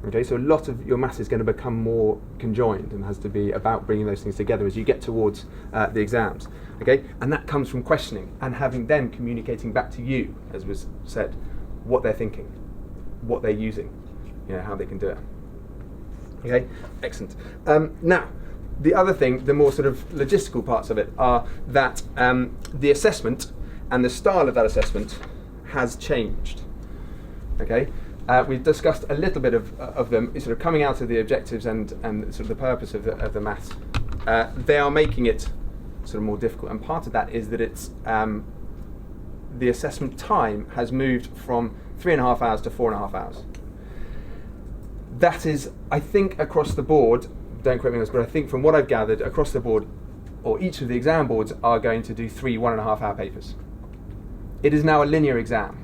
Okay, so a lot of your maths is going to become more conjoined and has to be about bringing those things together as you get towards the exams. Okay, and that comes from questioning and having them communicating back to you, as was said, what they're thinking, what they're using, how they can do it. Okay, excellent. Now, the other thing, the more sort of logistical parts of it, are that the assessment and the style of that assessment has changed. Okay, we've discussed a little bit of them, sort of coming out of the objectives and sort of the purpose of the maths. They are making it sort of more difficult, and part of that is that it's the assessment time has moved from 3.5 hours to 4.5 hours. That is, I think, across the board, don't quote me on this, but I think from what I've gathered, across the board, or each of the exam boards are going to do 3 1.5 hour papers. It is now a linear exam,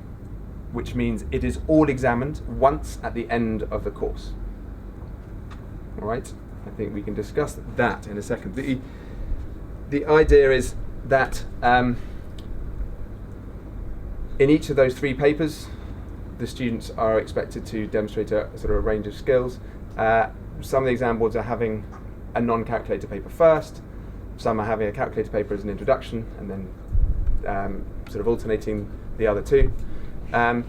which means it is all examined once at the end of the course. All right, I think we can discuss that in a second. The idea is that in each of those 3 papers, the students are expected to demonstrate a sort of a range of skills. Some of the exam boards are having a non-calculator paper first, some are having a calculator paper as an introduction, and then sort of alternating the other 2. And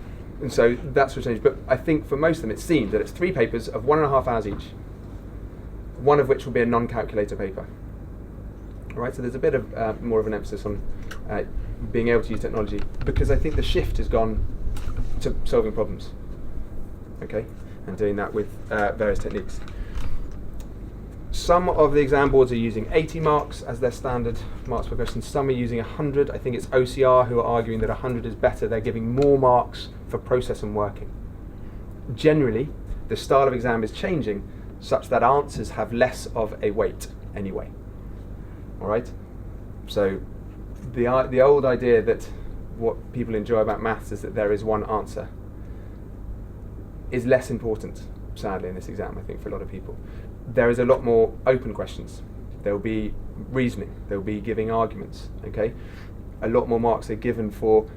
so that's what changed. But I think for most of them it seems that it's 3 papers of 1.5 hours each, one of which will be a non-calculator paper. All right, so there's a bit of more of an emphasis on being able to use technology, because I think the shift has gone to solving problems, okay, and doing that with various techniques. Some of the exam boards are using 80 marks as their standard marks per question. Some are using 100. I think it's OCR who are arguing that 100 is better. They're giving more marks for process and working. Generally, the style of exam is changing such that answers have less of a weight anyway. All right. So the old idea that what people enjoy about maths is that there is one answer is less important, sadly, in this exam, I think, for a lot of people. There is a lot more open questions. There will be reasoning. There will be giving arguments, okay? A lot more marks are given for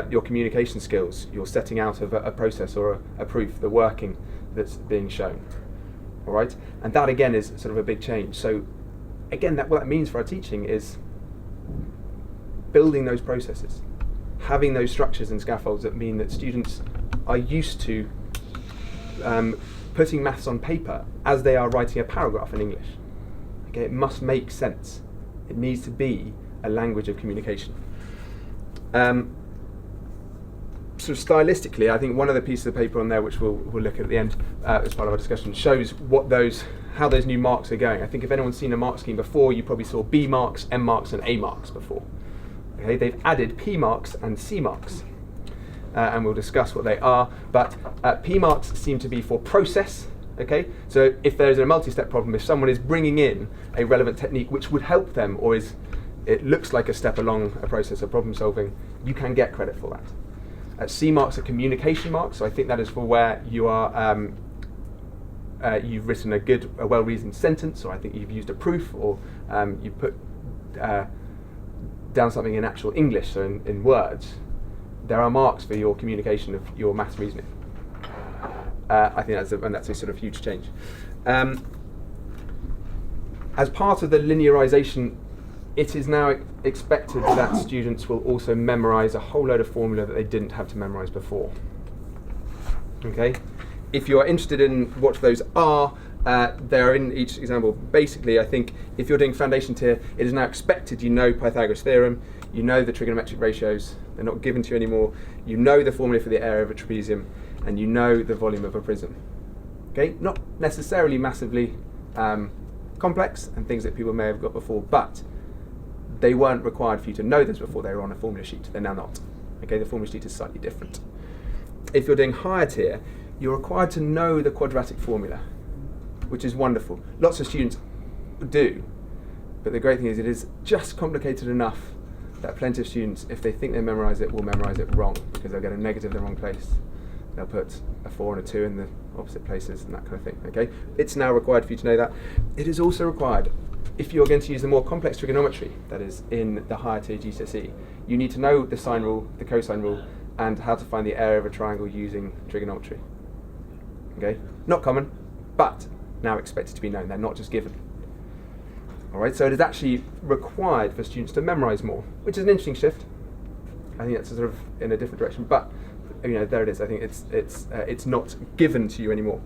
your communication skills, your setting out of a process or a proof, the working that's being shown, all right? And that, again, is sort of a big change. So, again, what that means for our teaching is building those processes, having those structures and scaffolds that mean that students are used to putting maths on paper as they are writing a paragraph in English. Okay, it must make sense. It needs to be a language of communication. Sort of stylistically, I think one of the pieces of paper on there, which we'll look at the end as part of our discussion, shows how those new marks are going. I think if anyone's seen a mark scheme before, you probably saw B marks, M marks, and A marks before. Okay, they've added P marks and C marks, and we'll discuss what they are. But P marks seem to be for process. Okay, so if there's a multi-step problem, if someone is bringing in a relevant technique which would help them, or it looks like a step along a process of problem solving, you can get credit for that. C marks are communication marks, so I think that is for where you are you've written a well-reasoned sentence, or I think you've used a proof, or you put down something in actual English, so in words. There are marks for your communication of your maths reasoning. I think that's a sort of huge change. As part of the linearization, it is now expected that students will also memorize a whole load of formula that they didn't have to memorize before. Okay? If you are interested in what those are, they are in each example. Basically, I think if you're doing foundation tier, it is now expected you know Pythagoras' theorem, you know the trigonometric ratios, they're not given to you anymore, you know the formula for the area of a trapezium, and you know the volume of a prism. Okay, not necessarily massively complex and things that people may have got before, but they weren't required for you to know this before. They were on a formula sheet. They're now not. Okay, the formula sheet is slightly different. If you're doing higher tier, you're required to know the quadratic formula, which is wonderful. Lots of students do, but the great thing is it is just complicated enough that plenty of students, if they think they memorise it, will memorise it wrong, because they'll get a negative in the wrong place. They'll put a 4 and a 2 in the opposite places and that kind of thing. Okay, it's now required for you to know that. It is also required if you're going to use the more complex trigonometry, that is in the higher tier GCSE, you need to know the sine rule, the cosine rule, and how to find the area of a triangle using trigonometry. Okay, not common, but now expected to be known. They're not just given. All right, so it is actually required for students to memorise more, which is an interesting shift. I think that's sort of in a different direction, but there it is. I think it's not given to you anymore.